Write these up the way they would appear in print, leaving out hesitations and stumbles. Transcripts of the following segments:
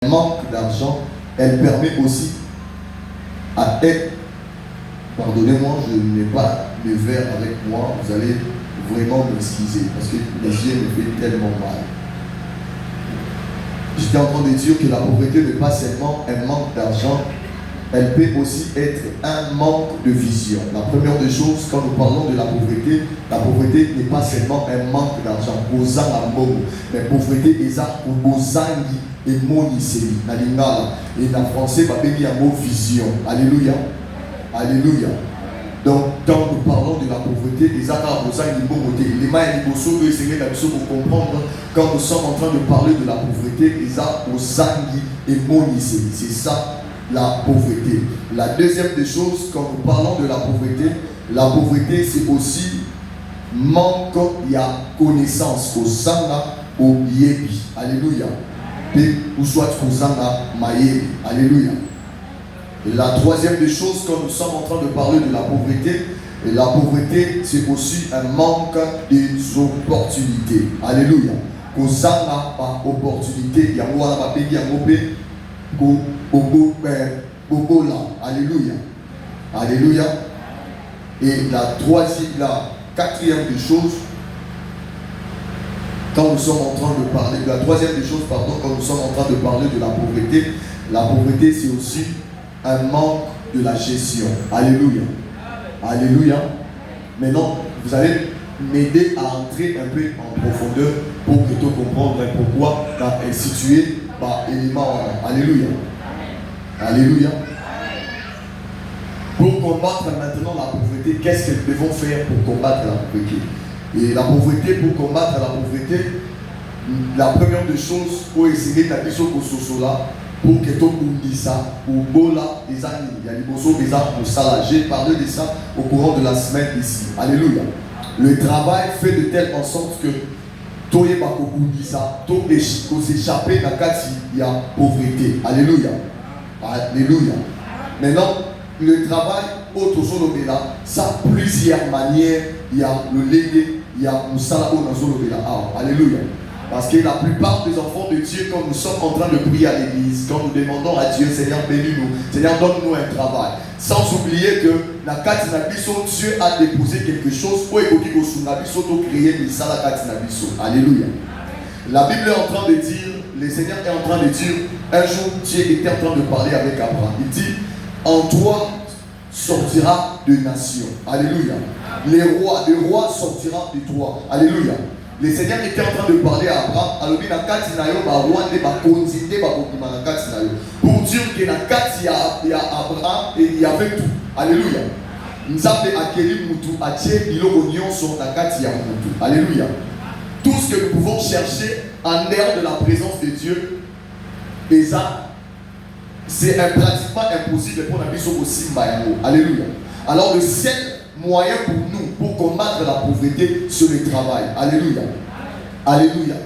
manque d'argent, elle permet aussi à être, pardonnez-moi, je n'ai pas le verre avec moi, vous allez vraiment m'excuser, parce que les yeux me font tellement mal. J'étais en train de dire que la pauvreté n'est pas seulement un manque d'argent, elle peut aussi être un manque de vision. La première des choses, quand nous parlons de la pauvreté n'est pas seulement un manque d'argent, mais pauvreté est bozangi et moniseli. Et en français, il y a un mot vision. Alléluia. Alléluia. Donc, quand nous parlons de la pauvreté, quand nous sommes en train de parler de la pauvreté, c'est ça la pauvreté. La deuxième des choses, quand nous parlons de la pauvreté c'est aussi manque de connaissance au sanga au yebi. Alléluia. Ou soit au sanga maye. Alléluia. Et la troisième des choses, quand nous sommes en train de parler de la pauvreté c'est aussi un manque d'opportunités. Alléluia. Au sanga pas opportunité, il y a alléluia. Alléluia. Et la quatrième des choses, quand nous sommes en train de parler, la troisième des choses, pardon, quand nous sommes en train de parler de la pauvreté c'est aussi un manque de la gestion. Alléluia. Alléluia. Maintenant, vous allez m'aider à entrer un peu en profondeur pour que tu comprennes pourquoi tu es situé par élément. Alléluia. Alléluia. Pour combattre maintenant la pauvreté, qu'est-ce que nous devons faire pour combattre la pauvreté? Et la pauvreté, pour combattre la pauvreté, la première des choses, pour essayer d'aller sur le là, pour que tout le monde dise ça, pour Bola, les amis, il y a des bossos, des armes pour ça. J'ai parlé de ça au courant de la semaine ici. Alléluia. Le travail fait de telle en sorte que tout est pas dit ça, tout est échappé dans le cas il y a pauvreté. Alléluia. Alléluia. Maintenant, le travail, autre chose, ça a plusieurs manières. Il y a le légué, il y a le salabo dans le alléluia. Parce que la plupart des enfants de Dieu, quand nous sommes en train de prier à l'église, quand nous demandons à Dieu, Seigneur, bénis-nous, Seigneur, donne-nous un travail. Sans oublier que la Katinabiso, Dieu a déposé quelque chose pour créer la Katinabiso. Alléluia. La Bible est en train de dire, le Seigneur est en train de dire, un jour Dieu était en train de parler avec Abraham. Il dit, en toi sortira de nations. Alléluia. Le roi sortira de toi. Alléluia. Le Seigneur était en train de parler à Abraham. Alors, pour dire que dans il y a Abraham et il y avait tout. Alléluia. Alléluia. Tout ce que nous pouvons chercher en dehors de la présence de Dieu, et ça, c'est pratiquement impossible pour la vie aussi. Alléluia. Alors, le seul moyen pour nous, pour combattre la pauvreté, c'est le travail. Alléluia. Alléluia.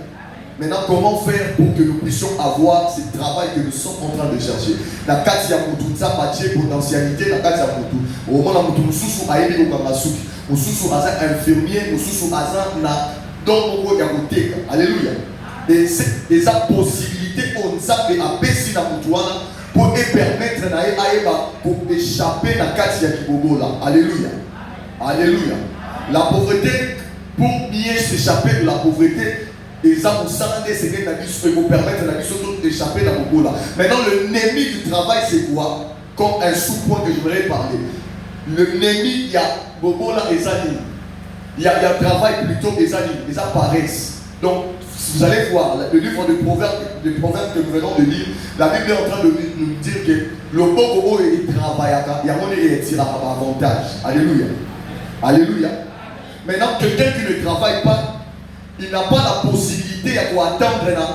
Maintenant, comment faire pour que nous puissions avoir ce travail que nous sommes en train de chercher? La Katia Moutou, ça matché potentialité, la Katia Moutou. Au moment où nous sommes à Aïe, nous sommes infirmier, nous sommes à alléluia. Et c'est des possibilités on s'appelle à Bessi la Moutouana pour permettre pour échapper à la Katia Kibobola. Alléluia. Alléluia. La pauvreté, pour bien s'échapper de la pauvreté, et ça vous permettre d'échapper à la pauvreté. Maintenant, l'ennemi du travail, c'est quoi? Comme un sous-point que je voudrais parler. L'ennemi, il y a Bobola et Zani. Il y a travail plutôt et Zani. Et ça paresse. Donc, vous allez voir, le livre de Proverbes que nous venons de lire, la Bible est en train de nous dire que le Bobo il travaille, il y a un avantage. Alléluia. Alléluia. Maintenant, quelqu'un qui ne travaille pas, il n'a pas la possibilité d'attendre un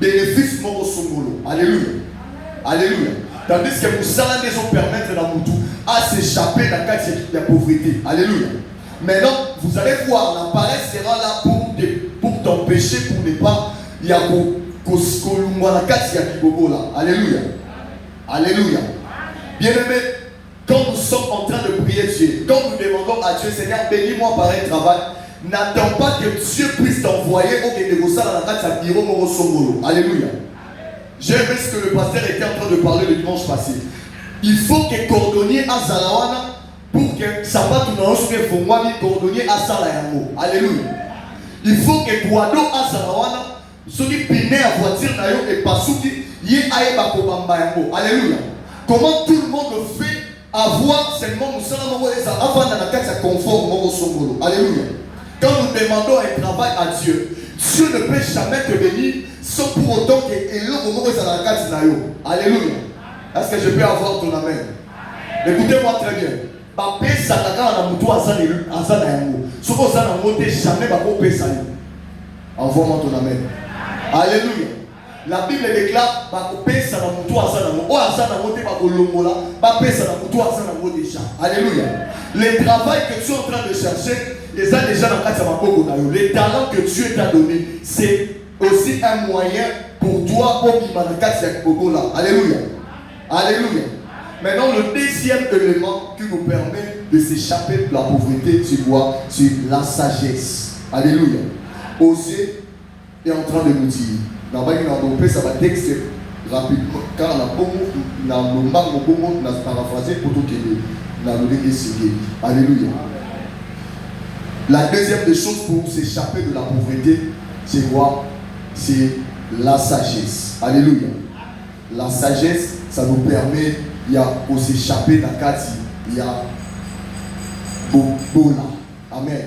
bénéfice morosongolo. Alléluia. Alléluia. Tandis que vous allez nous permettre à s'échapper de la pauvreté. Alléluia. Maintenant, vous allez voir, la paresse sera là pour t'empêcher, pour ne pas y avoir alléluia. Alléluia. Bien-aimé, quand nous sommes en train de prier Dieu, quand nous demandons à Dieu, Seigneur, bénis-moi par un travail, n'attends pas que Dieu puisse t'envoyer au Kédégosa dans la carte à Biro Moro Songolo. Alléluia. J'ai aimé ce que le pasteur était en train de parler le dimanche passé. Il faut que cordonnier à Zalawana pour que Sabat ou non soit fongwami cordonnier à Salayango. Alléluia. Il faut que Guado à Zalawana soit piné à voiture d'ailleurs et pas souki yé aïba kobamba yango. Alléluia. Comment tout le monde fait avoir seulement nous sommes avant dans la case confort mon songolo. Alléluia. Quand nous demandons un travail à Dieu, Dieu ne peut jamais te bénir sans pour autant que l'homme moment où la case nayo. Alléluia. Est-ce que je peux avoir ton amen? Écoutez-moi très bien. Papé Sataka na mutu azana yango. Soko zana moté jamais ba ko pesa yo. Envoie-moi ton amen. Alléluia. La Bible déclare ba ko pesa na mutu azana mo. O azana moté ba ko longola, ba pesa na mutu azana mo déjà. Alléluia. Le travail que tu es en train de chercher, les gens déjà dans kati maboko na yo. Les talents que Dieu t'a donné, c'est aussi un moyen pour toi pour vivre dans kati ya bokola. Alléluia. Alléluia. Maintenant, le deuxième élément qui nous permet de s'échapper de la pauvreté, c'est quoi? C'est la sagesse. Alléluia. Osée est en train de nous dire, ça va texte rapidement, car on a paraphrasé pour tout Alléluia. La deuxième des choses pour s'échapper de la pauvreté, c'est quoi? C'est la sagesse. Alléluia. La sagesse, ça nous permet de s'échapper de la carte. Il y a Bola. Amen.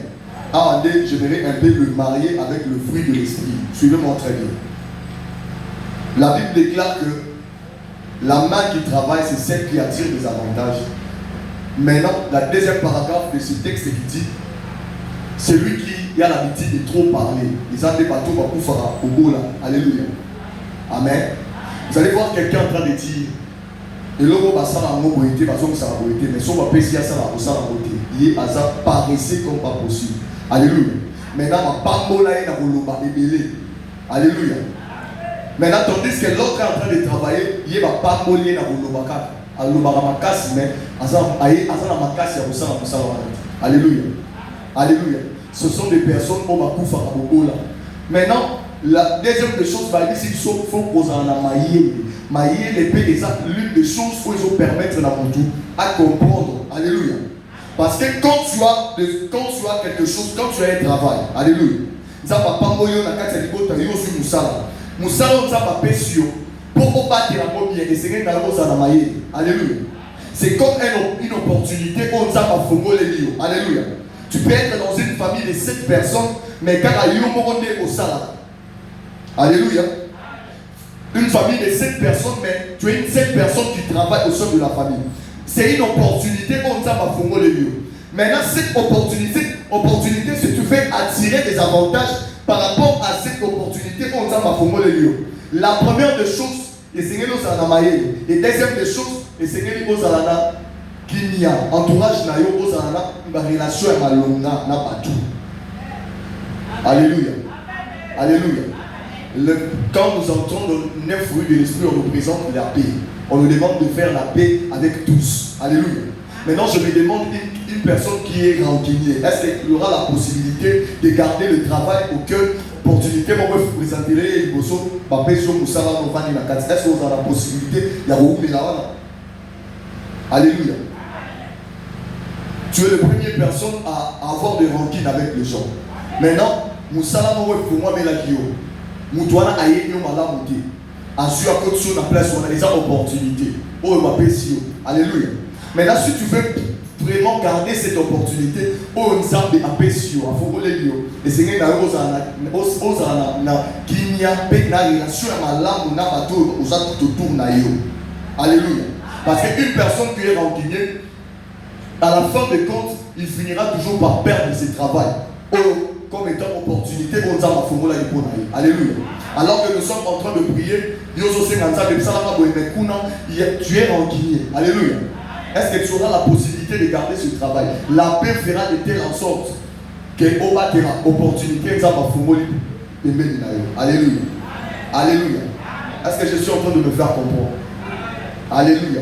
Ah, j'aimerais un peu me marier avec le fruit de l'esprit. Suivez-moi très bien. La Bible déclare que la main qui travaille, c'est celle qui attire des avantages. Maintenant, la deuxième paragraphe de ce texte qui dit, celui qui a l'habitude de trop parler, ils ont des bateaux pour faire au Bola. Alléluia. Amen. Vous allez voir quelqu'un en train de dire, et là, on va s'en aller au beauté, parce qu'on s'en va au beauté, mais si on va payer ça, on va s'en aller au beauté. Il est à ça, paraissait comme pas possible. Alléluia. Maintenant, on va pas moller dans le bas et belé. Alléluia. Maintenant, tandis que l'autre est en train de travailler, il va pas moller dans le bas. Mais alléluia. Alléluia. Ce sont des personnes qui ont fait là. Maintenant, la deuxième des choses, c'est qu'il faut poser en maïe. Maïe, l'épée des actes, l'une des choses qu'il faut permettre à comprendre. Alléluia. Parce que quand tu as quelque chose, quand tu as un travail, alléluia. Ça va pas mouiller dans la carte de l'autre, il y a aussi Moussala. Moussala, ça va pécher. Pour battre la mort bien, et c'est dans la maïe. Alléluia. C'est comme une opportunité où ça va fouiller les lieux. Alléluia. Tu peux être dans une famille de 7 personnes, mais quand il y a un moment au salaire. Alléluia. Une famille de 7 personnes, mais tu es une 7 personnes qui travaillent au sein de la famille. C'est une opportunité où ça va fouiller les lieux. Maintenant, cette opportunité, si tu fais attirer des avantages par rapport à cette opportunité où ça va fouiller les lieux. La première des choses, et c'est que nous avons maillé. Et deuxième des choses, et c'est que nous avons qu'il y a entourage na yo ozana une relation à longa na batou. Alléluia. Alléluia. Quand nous entrons dans 9 fruits de l'esprit, on nous présente la paix. On nous demande de faire la paix avec tous. Alléluia. Maintenant, je me demande une personne qui est rancunier. Est-ce qu'il y aura la possibilité de garder le travail au cœur? Opportunité, moi je vous présenter les bosso, est-ce que vous avez la possibilité de Alléluia. Tu es la première personne à avoir des rancines avec les gens. Maintenant, Moussala pour moi, mais la Kyo. Moutouana a eu un malade monté. Assure à côté sur la place où on a des opportunités. Oh, ma pécio. Alléluia. Maintenant, si tu veux vraiment garder cette opportunité, oh, nous avons des pécio. À faut les lieux. Et c'est que nous avons qui n'y a pas de relation à ma langue, on a pas tout, on a tout autour de nous. Alléluia. Parce qu'une personne qui est rancunier, à la fin des comptes, il finira toujours par perdre ses travail. Comme étant opportunité, on a formule à alléluia. Alors que nous sommes en train de prier, tu es rancunier. Alléluia. Est-ce que tu auras la possibilité de garder ce travail? La paix fera de telle en sorte que opportunité, alléluia. Alléluia. Est-ce que je suis en train de me faire comprendre? Alléluia.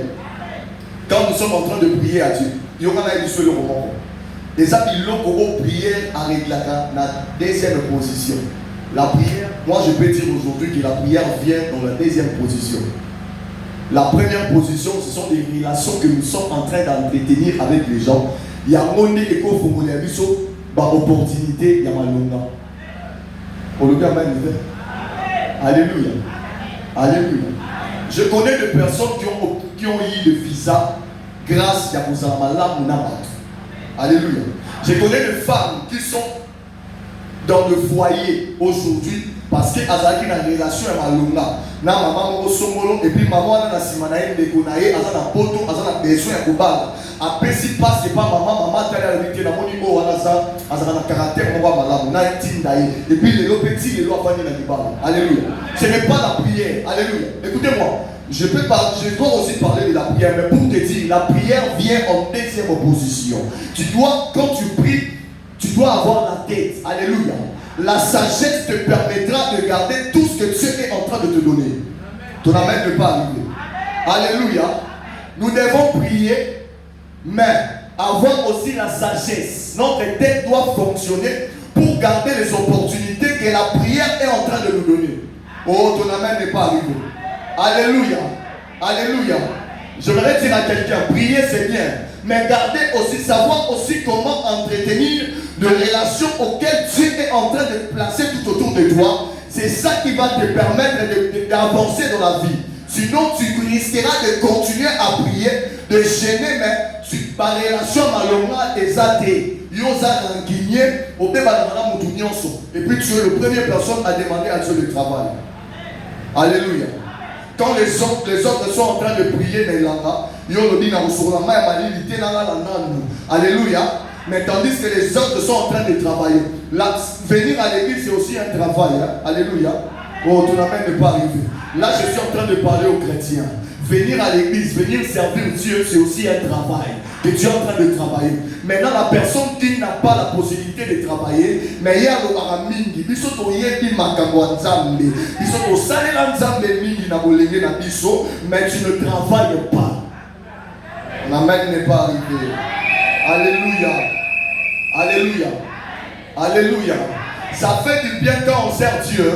Quand nous sommes en train de prier à Dieu, il y aura le moment. Les amis, l'ont prière avec la deuxième position. La prière Moi, je peux dire aujourd'hui que la prière vient dans la deuxième position. La première position, ce sont des relations que nous sommes en train d'entretenir avec les gens. Il y a un monde qui est opportunité, il y a malonga. Alléluia. Alléluia. Je connais des personnes qui ont eu le visa grâce à Moussala Mounamat. Alléluia. Je connais des femmes qui sont dans le foyer aujourd'hui parce qu'elles ont une relation avec Malonga. Na maman mo songolo et puis maman na simanaye ndekonaye azana poto azana besoin ya kobala. Après si passe pas maman tala rité na moni bo wana za azana na caractère mo malamu na tindaye et puis les petits les lois fani na libala. Alléluia. Ce n'est pas la prière. Alléluia. Écoutez-moi. Je dois aussi parler de la prière, mais pour te dire, la prière vient en deuxième position. Quand tu pries, tu dois avoir la tête. Alléluia. La sagesse te permettra de garder tout ce que Dieu est en train de te donner. Ton amen ne pas arriver. Alléluia. Nous devons prier, mais avoir aussi la sagesse. Notre tête doit fonctionner pour garder les opportunités que la prière est en train de nous donner. Oh, ton amen n'est pas arrivé. Alléluia. Alléluia. J'aimerais dire à quelqu'un, prier c'est bien, mais garder aussi, savoir aussi comment entretenir de relations auxquelles Dieu est en train de placer tout autour de toi. C'est ça qui va te permettre d'avancer dans la vie. Sinon, tu risqueras de continuer à prier, de gêner, mais par relation malheureusement des athées. Et puis tu es la première personne à demander à Dieu le travail. Alléluia. Quand les autres sont en train de prier, alléluia. Mais tandis que les autres sont en train de travailler. Là, venir à l'église, c'est aussi un travail. Hein? Alléluia. Oh, ton amen n'est pas arrivé. Là, je suis en train de parler aux chrétiens. Venir à l'église, venir servir Dieu, c'est aussi un travail. Que Dieu est en train de travailler. Maintenant, la personne qui n'a pas la possibilité de travailler, mais il y a le aramingi, il faut que mais tu ne travailles pas. L'amen n'est pas arrivé. Alléluia. Alléluia. Alléluia. Ça fait du bien quand on sert Dieu,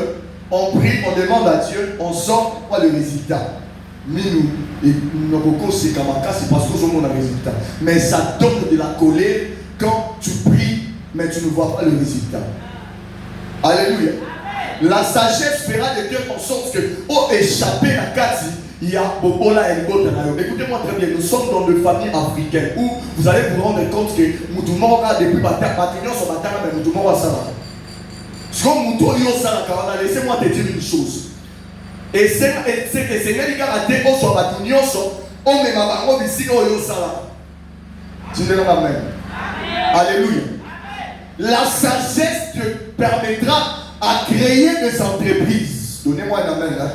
on prie, on demande à Dieu, on sort pas le résultat. Nous, c'est parce que nous avons un résultat. Mais ça donne de la colère quand tu pries, mais tu ne vois pas le résultat. Alléluia. La sagesse fera de Dieu en sorte que, échapper à Kati, il y a Bobola et Gotanayo. Écoutez-moi très bien, nous sommes dans des familles africaines où vous allez vous rendre compte que Moutoumora, depuis Bataillon sur Batara, mais Moutoumora Sala. Ce que Moutoumora Sala, laissez-moi te dire une chose. Et c'est que le Seigneur a raté au soit Batillon, on met ma bango ici au Sala. Tu dis amen. Alléluia. La sagesse te permettra à créer des entreprises. Donnez-moi un amen là.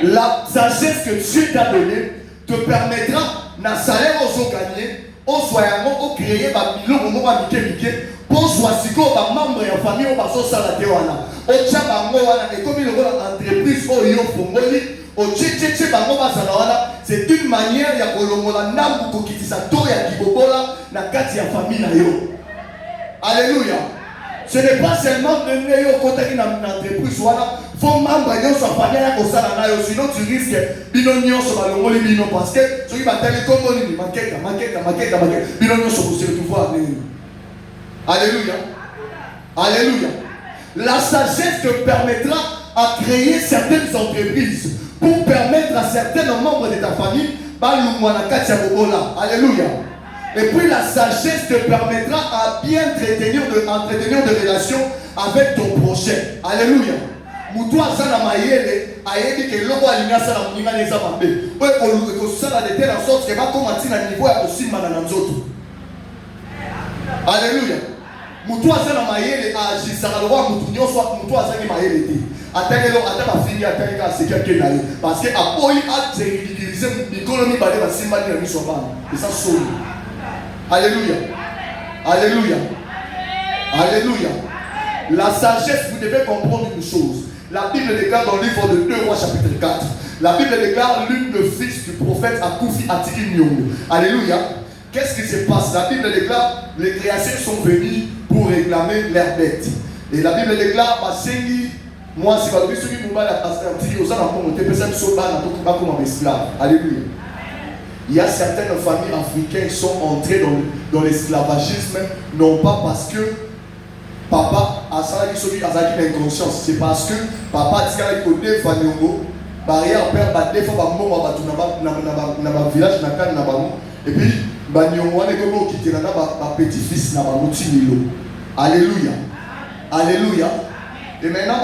La sagesse que Dieu t'a donnée te permettra d'un salaire aux gagner, aux soignants, aux créer, pour choisir un membre de la famille, on va s'en wana. Au tchabango wana, et comme il y a entreprise, au yo fongoli, au tchétché bango basalawana, c'est une manière de kolongola nambu kokitisa to ya kibobola na kati ya famille na yo. Alléluia. Ce n'est pas seulement de néo côté une entreprise, voilà. Faut membres de sa famille au salana, sinon tu risques binonion sur la longoli bino parce que ceux qui battent comme on maquette, binonion sur le pouvoir. Alléluia. Alléluia. La sagesse te permettra à créer certaines entreprises pour permettre à certains membres de ta famille, alléluia. Et puis la sagesse te permettra à bien entretenir des relations avec ton prochain. Alléluia. Moutoua sana maïele, aïe que l'homme a l'igna sana mouninga les amabé. Ouais, on ça de telle sorte que va commencer à niveau aussi manananzoto. Alléluia. Moutoua sana maïele agit ça le roi moutounio soit moutoua sana maïele dit. Attendez-le, attends ma fille, attendez qu'à c'est quelqu'un d'aller. Parce que à boy a ridiculisé l'économie balé va simba ni ami soban. Et ça sonne. Alléluia. Alléluia. Alléluia. La sagesse, vous devez comprendre une chose. La Bible déclare dans le livre de 2 Rois chapitre 4. La Bible déclare l'une des fils du prophète Akoufi Atiki Nyongo. Alléluia. Qu'est-ce qui se passe? La Bible déclare les créations sont venus pour réclamer leurs bêtes. Et la Bible déclare Basengi Moi, c'est pas que celui qui m'a dit aux enfants, on était personne sur bas, on comme un esclave. Alléluia. Il y a certaines familles africaines qui sont entrées dans l'esclavagisme, non pas parce que papa a celui qui a inconscience, c'est parce que papa a dit qu'il y a côté Fanyongo, barrière père, des fois, dans ma village, et puis, Banyongo, on est comme qui était ma petit-fils, alléluia. Alléluia. Et maintenant,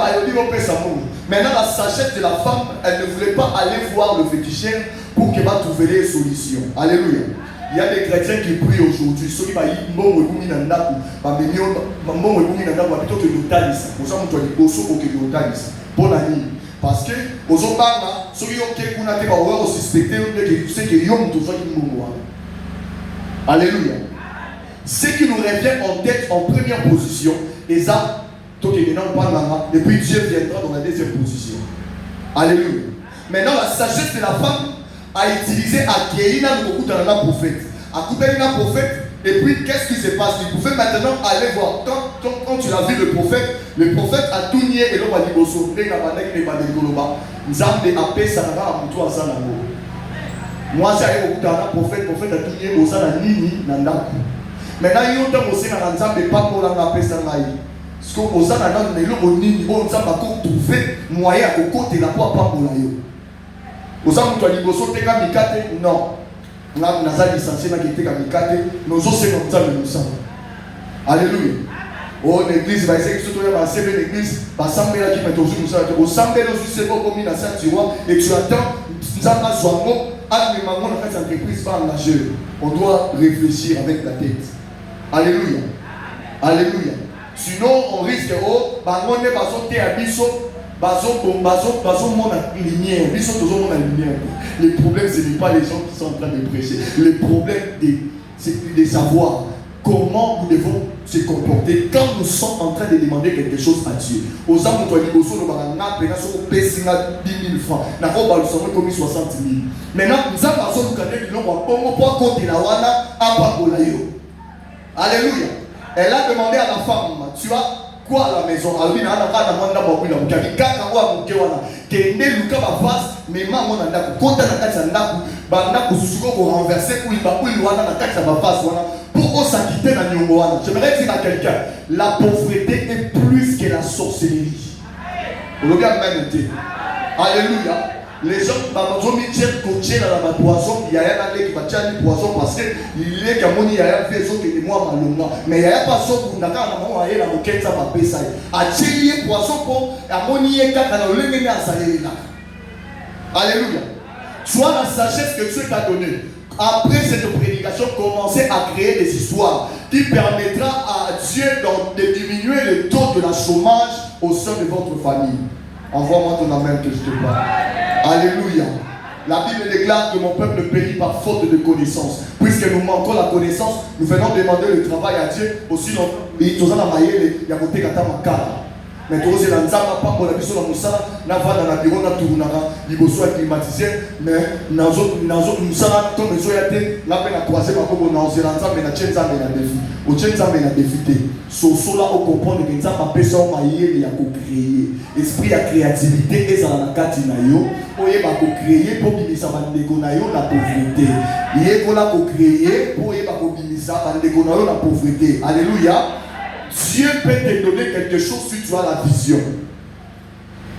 maintenant, la sagesse de la femme, elle ne voulait pas aller voir le féticheur pour qu'elle va trouver des solutions. Alléluia. Il y a des chrétiens qui prient aujourd'hui. Ceux qui vont parce que ceux qui ont suspecté alléluia. Ce qui nous revient en tête en première position, et ça, et puis Dieu viendra dans la deuxième position. Alléluia. Maintenant, la sagesse de la femme a utilisé Akéina beaucoup dans la prophète. Akéina prophète, et puis qu'est-ce qui se passe? Il pouvait maintenant aller voir. Quand tu l'as vu, le prophète a tout nié et l'homme a dit Bosso, Nzambe a paix, ça n'a pas à mutu à ça. Moi, j'ai beaucoup dans la prophète a tout nié, Bossa Nini, Nandaku. Maintenant, il y a un aussi dans Nzambe, pas pour la paix, ça n'a pas. Parce que aux gens qui ont trouvé moyen de côté la poids pas pour la yo. Aux gens qui ont dit bosso teka mikate non. On a licencié na qui teka mikate nous aussi comme ça nous sommes. Alléluia. Oh l'église va essayer que surtout va c'est l'église va sembler là qui met toujours nous ça au semble aussi c'est bon comme ça tu vois et tu attends ça pas soit bon à le moment dans cette entreprise va engager. On doit réfléchir avec la tête. Alléluia. Alléluia. Sinon, on risque de les problèmes, ce n'est pas les gens qui sont en train de prêcher. Le problème, c'est de savoir comment nous devons se comporter quand nous sommes en train de demander quelque chose à Dieu. Aux hommes, nous avons 10 000 francs. Nous avons 60 000. Maintenant, nous avons alléluia. Elle a demandé à la femme, tu as quoi à la maison? J'aimerais dire à quelqu'un, la pauvreté est plus que la sorcellerie. Alléluia. Les gens ont mis coaché dans la poisson, il y a un qui va tirer du poisson parce que il est comme il y a un fait qui est moi malonga. Mais il y a pas ça pour n'a pas maman aller la moquette ça va payer ça. A tirer poisson pour ammonier quand dans le mener à saler là. Alléluia. Sois la sagesse que Dieu t'a donnée. Après cette prédication, commencez à créer des histoires qui permettra à Dieu de diminuer le taux de la chômage au sein de votre famille. Envoie-moi ton amen que je te parle. Alléluia. La Bible déclare que mon peuple ne périt par faute de connaissance. Puisque nous manquons la connaissance, nous venons demander le travail à Dieu. Aussi, il y a côté kata makara. Mais tu sais, dans Zama, pas pour la mission de Moussa, n'a pas dans la bureau, n'a tout il faut soit climatisé, mais nous sommes comme les autres, n'a pas la croisée, ma commune, dans Zélanza, mais la Tchenza, mais la défi. Au Tchenza, mais la défité. Sur là, on comprend que nous avons appelé ça au maïe, et à co-créer. Esprit à créativité, et ça dans la catinayo, pour y co-créer, pour qu'il s'en va dégonayo, la pauvreté. Il est qu'on a co-créé, pour y va dégonayo, la pauvreté. Alléluia. Dieu peut te donner quelque chose si tu as la vision.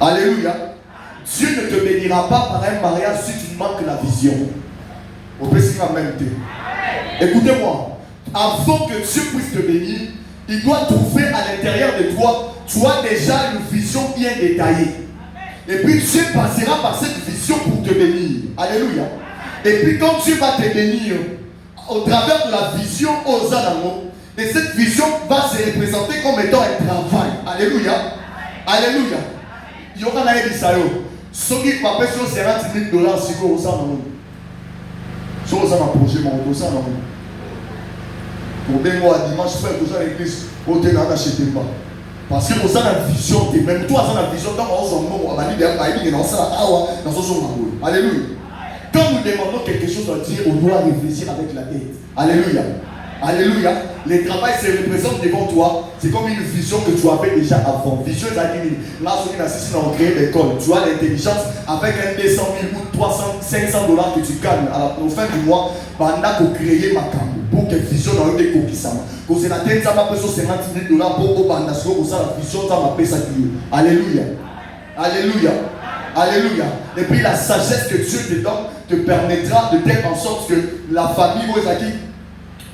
Alléluia. Dieu ne te bénira pas par un mariage si tu manques la vision. On peut s'y même. Écoutez-moi. Avant que Dieu puisse te bénir, il doit trouver à l'intérieur de toi, tu as déjà une vision bien détaillée. Et puis Dieu passera par cette vision pour te bénir. Alléluia. Et puis quand Dieu va te bénir, au travers de la vision aux animaux, et cette vision va se représenter comme étant un travail. Alléluia. Alléluia. Il y aura un Isaïo. Ce qui m'appelle sur 50 000 $, si vous avez un projet, mon dossier. Pour bien moi, dimanche, frère, vous avez l'église, vous n'achetez pas. Parce que vous avez la vision, même toi, vous avez la vision, quand on va dire, alléluia. Quand nous demandons quelque chose à dire, on doit réfléchir avec la tête. Alléluia. Alléluia. le travail se représente devant toi. C'est comme une vision que tu avais déjà avant. Vision d'Adini. Là, ceux qui n'assistent à créer l'école, tu as l'intelligence avec un 200 000 ou 300, 500 dollars que tu gagnes à la fin du mois pendant que créer ma camp. Pour que vision dans le décoquissement. Quand c'est la tête, ça m'a payé 50 000 dollars pour que la vision, ça m'a payé ça. Alléluia. Alléluia. Alléluia. Et puis la sagesse que Dieu te donne te permettra de faire en sorte que la famille, vous êtes qui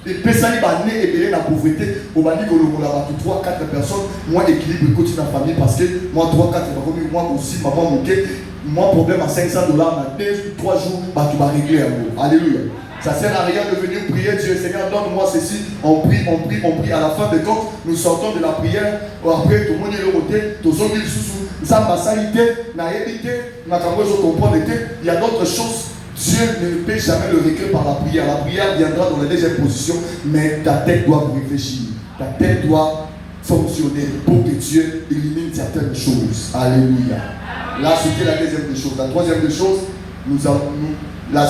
et personne va né et la pauvreté. Au bani que le 3, 4 personnes, moi équilibre continue la famille parce que moi 3, 4 moi aussi, maman moqué, moi problème à 500 dollars dans 2, 3 jours, bah tu vas régler un mot. Alléluia. Ça sert à rien de venir prier Dieu, Seigneur, donne-moi ceci. On prie, on prie, on prie. À la fin de compte, nous sortons de la prière. Après, tout le monde est le côté, tout le monde est sous. Ça m'a salité, n'a évité, n'a qu'à moi je comprends. Il y a d'autres choses. Dieu ne peut jamais le régler par la prière. La prière viendra dans la deuxième position, mais ta tête doit réfléchir. Ta tête doit fonctionner pour que Dieu élimine certaines choses. Alléluia. Là, c'était la deuxième des choses. La troisième des choses, nous avons la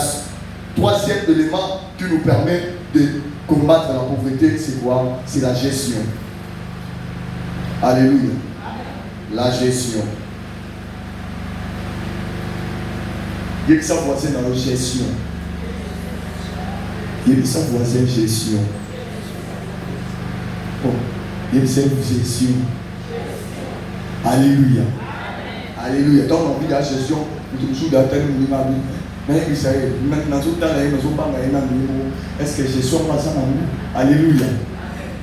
troisième élément qui nous permet de combattre la pauvreté, c'est quoi? C'est la gestion. Alléluia. La gestion. Il y a que ça voisin dans la gestion. Il y a que ça voisin gestion. Oh, il y a que ça gestion. Alléluia. Alléluia. Donc, on vit la gestion. Nous toujours d'atteindre le minimum. Mais maintenant, tout le temps, est-ce que gestion va ça dans nous? Alléluia.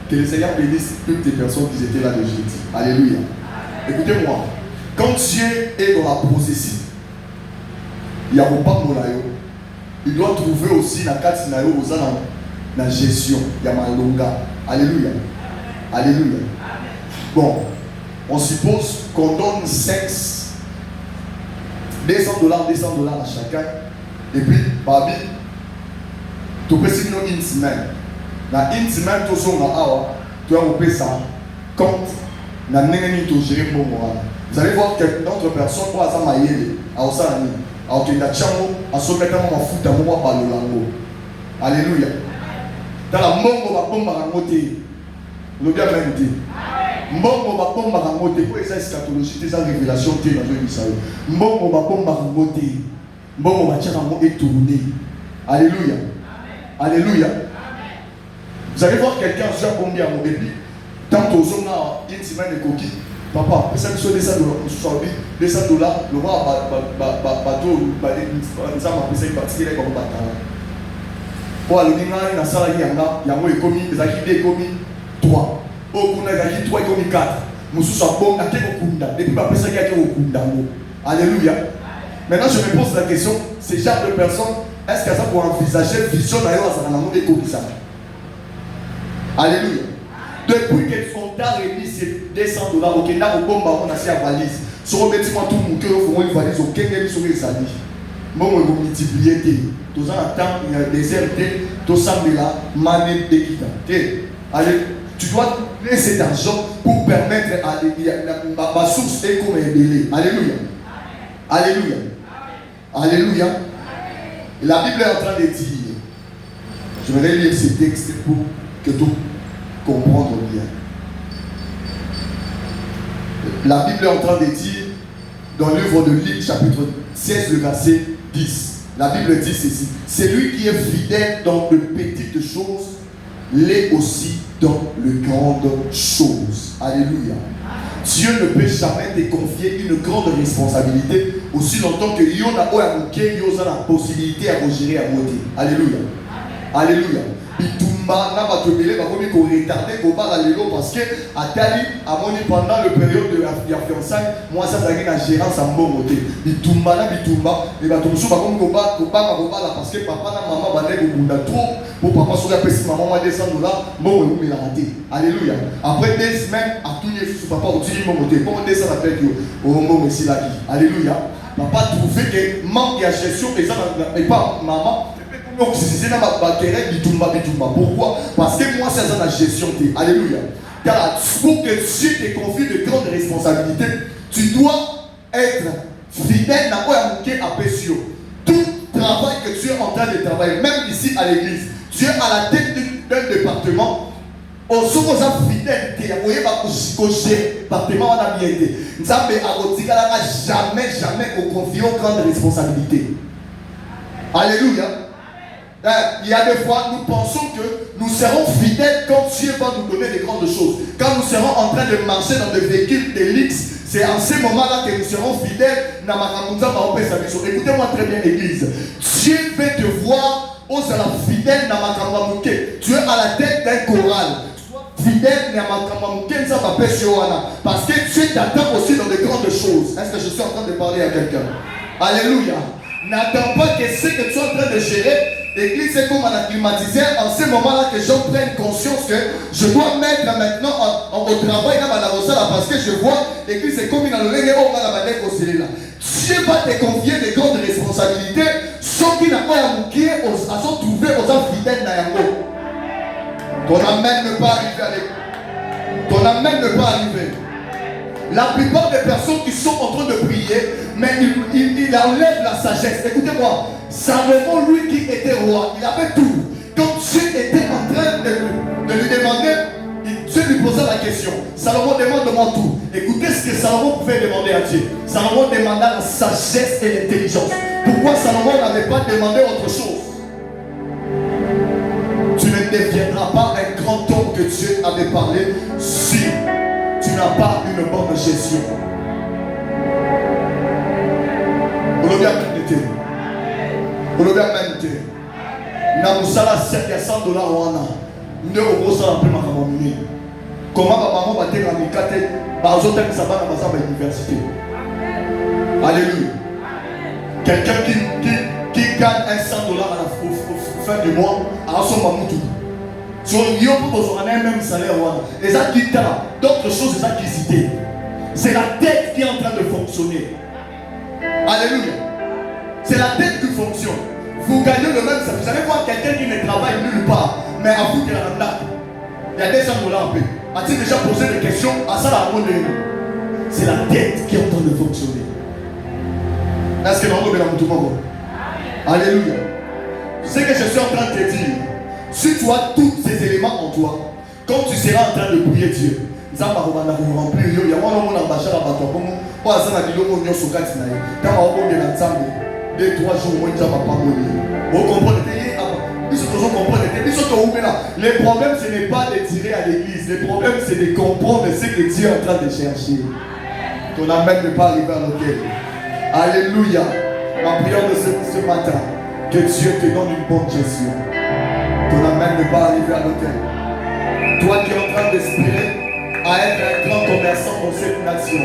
Que le Seigneur bénisse toutes les personnes qui étaient là de jeudi. Alléluia. Écoutez-moi. Quand Dieu est dans la possession, il y a pas il doit trouver aussi la carte dans la gestion. Il y a malonga. Alléluia. Alléluia. Bon, on suppose qu'on donne 200 dollars à chacun. Et puis, Babi, tu peux signer une semaine. Dans une semaine, tu as ça compte. Vous allez voir que notre personne va à Maïele, à Osanani. Alléluia. Dans la mongo va bomba à côté. Nous bien même dit. Mongo va bomba à côté. Pour ça, eschatologie, c'est ça révélation qui est dans le Israël. Mongo va bomba à côté. Mongo va tirer un mot et tourner. Alléluia. Alléluia. Vous allez voir quelqu'un sur combien mon bébé. Tant aux hommes là, une semaine de coquille. Papa, ça me soit 200 dollars, le roi bateau, ça m'a fait partir comme bâtard. Pour aller dans la salle, il y a commis, les acquis commis 3. Au Kunda, il y a 3 commis 4. Moussou soit bon, à quel Kunda. Depuis ma personne qui a été au Kunda. Alléluia. Maintenant, je me pose la question, ces genre de personnes, est-ce qu'elles ont pour envisager vision d'ailleurs à la des commis ça? Alléluia. Depuis qu'on t'a remis ces 200 dollars, au Kenya, au bomba, on a fait la valise. Sur le bâtiment, tout le monde qui a une valise, au Kenya, il y a une valise. Moi, je vais multiplier. Tout ça, il y a des RT, tout ça, mais là, mané d'équité. Allez, tu dois donner cet argent pour permettre à ma source est comme un délai. Alléluia. Alléluia. Alléluia. La Bible est en train de dire, je vais lire ce texte pour que tout comprendre bien. La Bible est en train de dire dans le livre de Luc chapitre 16 le verset 10. La Bible dit ceci: celui qui est fidèle dans de petites choses l'est aussi dans de grandes choses. Alléluia. Dieu ne peut jamais te confier une grande responsabilité aussi longtemps que il y a la possibilité à gérer à côté. Alléluia. Alléluia. Bitumba n'a pas tobélé, va comme qu'on retardé qu'on parle à l'élo parce que à Tali, à mon pendant le période de la fiançailles, moi ça c'est la gérance en bon côté. Bitumba na bitumba, et bah tout le monde va comme qu'on parle parce que papa na maman va aller au bunda trop pour papa sur la petite maman va descendre là, bon on me l'a raté. Alléluia. Après 2 semaines, à tout les sous papa au dessus mon côté, bon on descend avec eux, au moment où c'est là qui. Alléluia. Papa trouvé que manque de gestion et ça et pas maman. C'est dans ma batterie bitumba. Pourquoi? Parce que moi c'est ça la gestion. Alléluia. Car pour que Dieu te confie de grandes responsabilités, tu dois être fidèle dans quoi à Pessio. Tout travail que tu es en train de travailler, même ici à l'église, tu es à la tête d'un département. Osomo za fidélité, vous voyez, va cocher, partement en amitié. Nzambe akotikalaka jamais au confier aux grandes responsabilités. Alléluia. Il y a des fois, nous pensons que nous serons fidèles quand Dieu va nous donner des grandes choses. Quand nous serons en train de marcher dans des véhicules de luxe, c'est en ces moments-là que nous serons fidèles. Écoutez-moi très bien, l'église. Dieu veut te voir aux fidèles. Tu es à la tête d'un choral. Fidèle, parce que Dieu t'attend aussi dans de grandes choses. Est-ce que je suis en train de parler à quelqu'un? Alléluia. N'attends pas que ce que tu es en train de gérer, l'église c'est comme un climatiseur. En ce moment-là, que les gens prennent conscience que je dois mettre maintenant au travail parce que je vois l'église c'est comme une allée au Malabadek au Céline. Dieu va te confier des grandes responsabilités. Ceux qui n'ont pas manqué à se trouver aux fidèles d'Ayango. Ton amen ne peut pas arriver. Ton amen ne peut pas arriver. La plupart des personnes qui sont en train de prier, mais il enlève la sagesse. Écoutez-moi, Salomon, lui qui était roi, il avait tout. Quand Dieu était en train de lui demander, Dieu lui posait la question. Salomon demande-moi tout. Écoutez ce que Salomon pouvait demander à Dieu. Salomon demanda la sagesse et l'intelligence. Pourquoi Salomon n'avait pas demandé autre chose? Tu ne deviendras pas un grand homme que Dieu avait parlé si tu n'as pas une bonne gestion. Vous l'avez amené. Vous l'avez amené. Namusala 700 $. Nous avons besoin de ma famille. Comment maman va te ramener quand tu vas à l'université? Alléluia. Quelqu'un qui gagne un 100 $ à la fin du mois, à son mamoutou. Sur le lieu pour besoin d'un même salaire. Et ça qui t'a d'autres choses, c'est ça qui cité. C'est la tête qui est en train de fonctionner. Alléluia. C'est la tête qui fonctionne. Vous gagnez le même salaire. Vous allez voir quelqu'un qui ne travaille nulle part, mais à vous qui est en date. Il y a des 100 $ en paix. As-tu déjà posé des questions à ça la monnaie? C'est la tête qui est en train de fonctionner. Est-ce que l'on est tout le monde? Alléluia. Ce que je suis en train de te dire, si tu as tous ces éléments en toi, quand tu seras en train de prier Dieu, ça va vous remplir. Il y a un homme qui a un bateau. Pour ça, il y a un homme qui a un bateau. Quand on est ensemble, 2-3 jours, on ne va pas mourir. Vous comprenez? Le problème, ce n'est pas de tirer à l'église. Le problème, c'est de comprendre ce que Dieu est en train de chercher. Ton amen ne peut pas arriver à l'autel. Alléluia. Ma prière de ce matin, que Dieu te donne une bonne gestion. Ton amen ne peut pas arriver à l'autel. Toi qui es en train d'espérer à être un grand commerçant dans cette nation,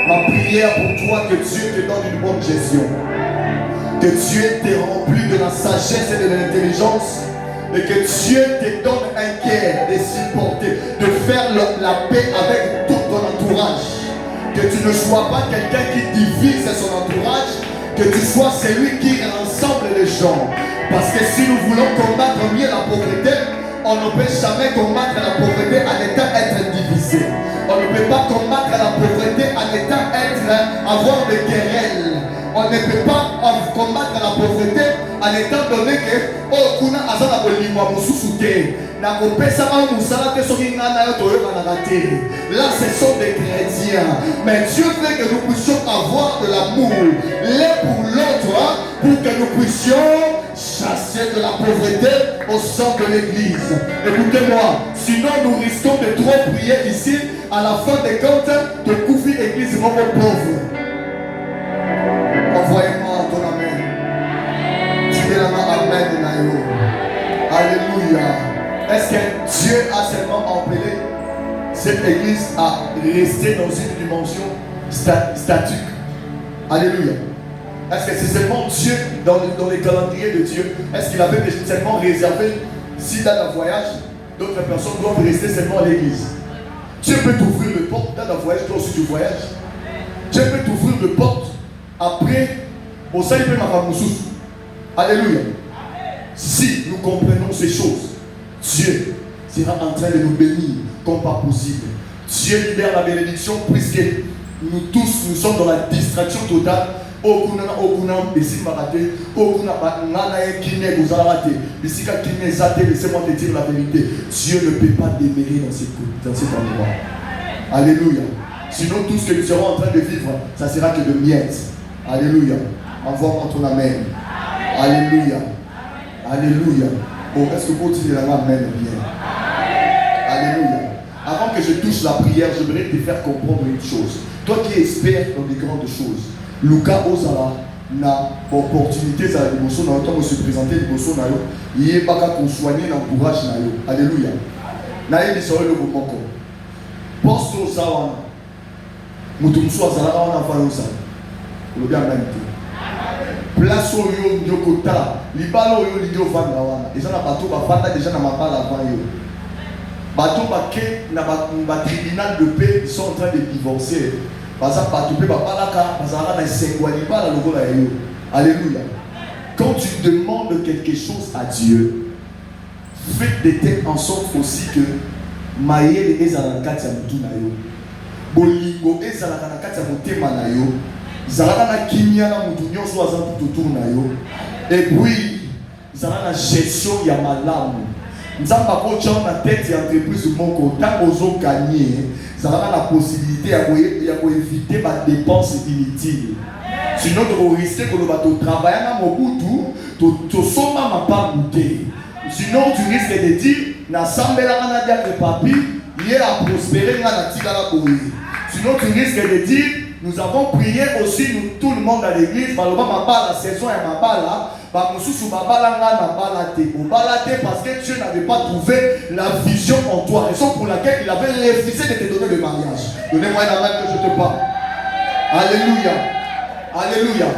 ma prière pour toi, que Dieu te donne une bonne gestion. Que Dieu te remplit de la sagesse et de l'intelligence. Et que Dieu te donne un cœur de supporter, de faire la paix avec tout ton entourage. Que tu ne sois pas quelqu'un qui divise son entourage, que tu sois celui qui rassemble les gens. Parce que si nous voulons combattre mieux la pauvreté, on ne peut jamais combattre la pauvreté en étant être divisé. On ne peut pas combattre la pauvreté en étant avoir des querelles. On ne peut pas combattre la pauvreté en étant donné que kuna azala bolimwa mususuke na kopesa ba musala te soki ngana yo toyo na raté. Là ce sont des chrétiens, mais Dieu veut que nous puissions avoir de l'amour l'un pour l'autre, pour que nous puissions chasser de la pauvreté au sein de l'église. Écoutez-moi, sinon nous risquons de trop prier ici, à la fin des comptes de couvrir l'église vraiment pauvre. Envoyez-moi ton amen. Tu es la main amen nayo. Alléluia. Est-ce que Dieu a seulement appelé cette église à rester dans une dimension statique? Alléluia. Est-ce que c'est seulement Dieu dans les calendriers de Dieu? Est-ce qu'il avait seulement réservé, si dans un voyage, d'autres personnes doivent rester seulement à l'église? Dieu peut t'ouvrir le porte dans un voyage, toi aussi tu voyages. Dieu peut t'ouvrir le porte. Après, au sein de ma femme. Alléluia. Si nous comprenons ces choses, Dieu sera en train de nous bénir comme pas possible. Dieu libère la bénédiction puisque nous tous nous sommes dans la distraction totale okuna esimbaka te, okuna ngana ye kiné kozalaka te, bisika kiné eza te. Laissez-moi te dire la vérité, Dieu ne peut pas demeurer dans cet endroit. Alléluia. Sinon tout ce que nous serons en train de vivre, ça sera que de miettes. Alléluia. Envoie-moi ton amen. Alléluia. Alléluia. Bon, est-ce que vous continuez la amen bien? Alléluia. Avant que je touche la prière, j'aimerais te faire comprendre une chose. Toi qui espères dans des grandes choses, Luka Ozala na opportunité za liboso na autant se présenter liboso na yo, yé baka ko soigner l'encourage na yo. Alléluia. Na yé biso le moko. Posto zawana. Mutu muso azala wana fa yo sa. Le bien même. Place oyo nyokota, libalo oyo lidio vanda wana. Eza na bato ba vanda déjà na mabala avant yo. Bato baké na ba tribunal de paix, ils sont en train de divorcer. Alléluia. Quand tu demandes quelque chose à Dieu, faites de telle en sorte aussi que Maïel ezalakati ya mutu na yo, bolingo ezalakati ya motema na yo, zalaka na kimia na mutu nyonso aza autour na yo, et puis zalaka na gestion ya malamu. Nzamba kocha na tête ya entreprise moko tango zo gagner, zalaka la possibilité ya éviter ma dépenses inutiles. Sinon tu risques que le bateau travaille na mobutu, to soma ma pas goûter. Sinon tu risques de dire na sambela na dia que papi, il a prospéré na tigala boye. Sinon tu risques de dire nous avons prié aussi nous, tout le monde à l'église, baloba ma pas la saison et ma bala. Parce que Dieu n'avait pas trouvé la vision en toi, raison pour laquelle il avait refusé de te donner le mariage. Donnez-moi la main que je te parle. Alléluia. Alléluia.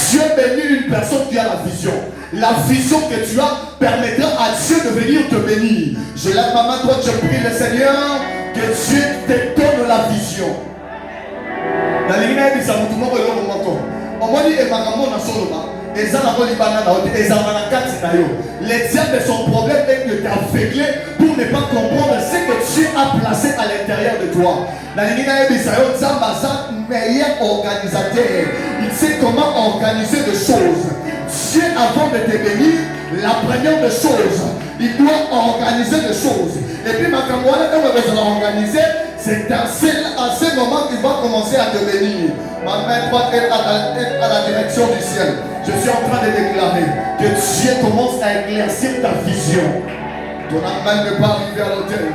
Dieu bénit une personne qui a la vision. La vision que tu as permettra à Dieu de venir te bénir. Je lève ma main, toi je prie le Seigneur que Dieu te donne la vision. Les diables de son problème est de t'aveugler pour ne pas comprendre ce que Dieu a placé à l'intérieur de toi. Meilleur organisateur, il sait comment organiser des choses. Dieu, avant de te bénir, la première des choses, il doit organiser des choses. Et puis ma camarade, quand on va organiser, c'est à ce moment qu'il va commencer à te bénir. Ma main droite est à la direction du ciel. Je suis en train de déclarer que Dieu commence à éclaircir ta vision. Ton âme ne pas arriver à l'autel.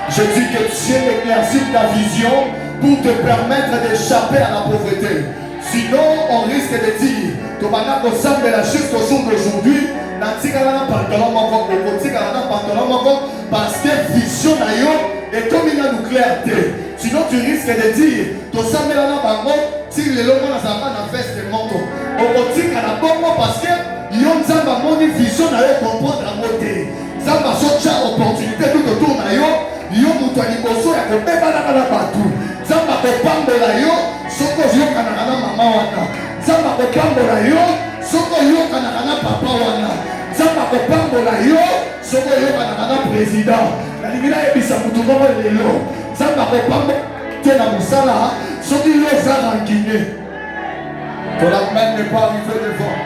Je dis que Dieu éclaircit ta vision pour te permettre d'échapper à la pauvreté. Sinon, on risque de dire, tu vas ressemble la jusqu'au jour d'aujourd'hui, parce que vision est comme une nucléaire. Sinon, tu risques de dire, tu ressemble la bango, si le logement n'a pas de veste de manteau. On dit qu'à la bango parce que yon zamba moni vision n'a pas comprendre la beauté. Zamba socha opportunité tout autour na yo, yon mutani boso ya kobeba na batu. Zamba kopambola yo, soko yo kanaka na mama wana. Zamba kopambola yo, soko yo kanaka na papa wana. Zamba kopambola yo, soko yo kanaka na président. Na limina ebisa mutu moko lelo. Zamba kopambola te na musala, soki yo za rancune. Ton âme n'est pas arrivé devant.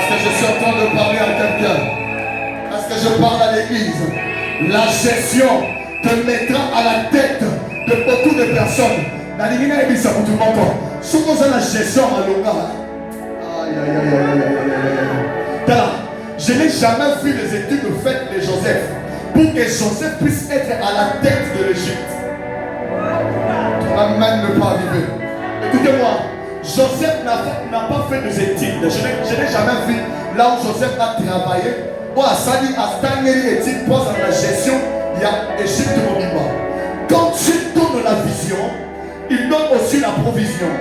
Parce que je suis en train de parler à quelqu'un. Parce que je parle à l'église. La gestion te mettra à la tête de beaucoup de personnes. La ligne est mise à tout le monde. Ce qu'on a la gestion à l'onga. Aïe aïe aïe aïe aïe. Je n'ai jamais vu les études faites de Joseph pour que Joseph puisse être à la tête de l'Égypte. Ton âme ne pas arriver. Écoutez-moi. Joseph n'a pas fait des études. Je n'ai jamais vu là où Joseph a travaillé. Où Asali a stagné les études pour la gestion. Il y a Égypte Moniba. Quand Dieu donne la vision, il donne aussi la provision.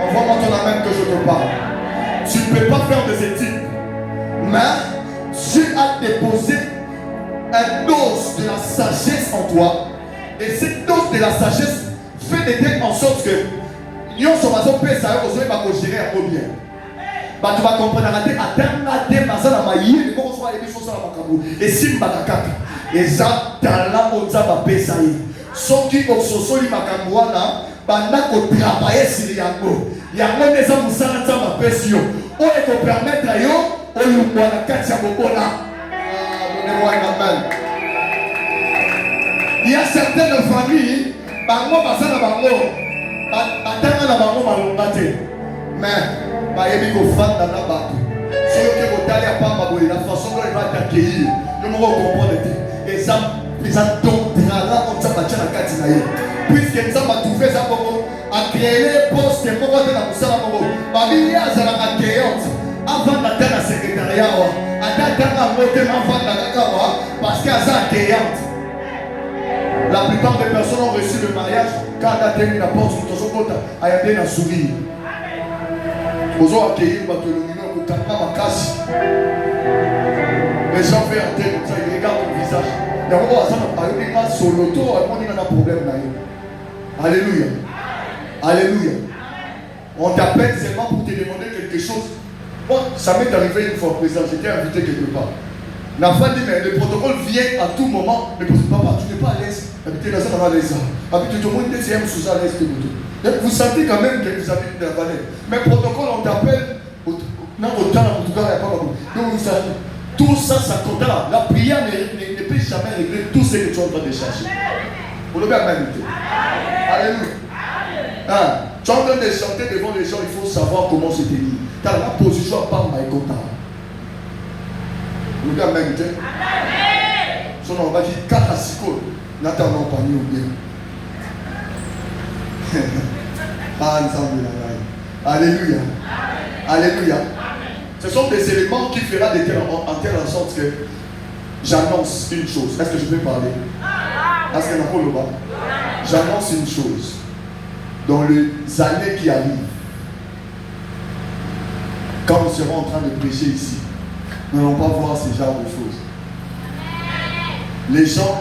Envoie-moi ton amen que je te parle. Tu ne peux pas faire des études. Mais Dieu a déposé une dose de la sagesse en toi. Et cette dose de la sagesse fait de telle en sorte que nous sommes en train de faire ça, nous allons gérer un peu bien. Tu vas comprendre et si et ça talent on va payer ça. Sauf qui au sosoli makamwana banda ko travailler sur yango yango neza musala nzambe apesi yo oyo ekopermettre yo oyumbwa na kati ya bobola. Il y a certaines familles bango basala bango batanga na bango malonga te mais bayebi kofanda na bato soki oke kotali apamba boye na façon oyo eba t'accueillir yo moko comprendre te eza doctrala o nzambe atia na kati na ye puisque nzambe atrouve eza bongo acréer poste moko te na mosala moko babili azalaka accueillante avanda te na secrétariat awa ata atanga yango te ma avanda kaka awa parce que aza accueillante. La plupart des personnes ont reçu le mariage quand on a terminé la porte, ils ont dit qu'il y a un sourire. Ils ont accueilli le bateau, ils ont casse. Les gens font un tel comme ça, ils regardent ton visage. Il y a un peu sur l'auto, il y a un problème. Alléluia. Alléluia. On t'appelle seulement pour te demander quelque chose. Bon, ça m'est arrivé une fois, président, j'étais invité quelque part. La femme dit, mais le protocole vient à tout moment. Mais papa, tu n'es pas à l'aise. Habitez dans ça, à l'aise. Habitez tout le monde, deuxième sous à l'aise. Vous sentez quand même que vous habitez dans la vallée. Mais le protocole, on t'appelle. Non, autant, en tout cas, il n'y a pas de donc, tout ça, ça compte là. La prière ne peut jamais régler tout ce que tu es en train de chercher. Vous le verrez. Alléluia. Hein? Tu es en train de chanter devant les gens, il faut savoir comment se tenir. Car la position à part my contact. Vous avez même dit, son nom va dire Katasiko, n'attendons pas nous bien. Alléluia. Alléluia. Ce sont des éléments qui feront en telle sorte que j'annonce une chose. Est-ce que je peux parler? Est-ce que j'annonce une chose. Dans les années qui arrivent, quand nous serons en train de prêcher ici, nous n'allons pas voir ce genre de choses. Les gens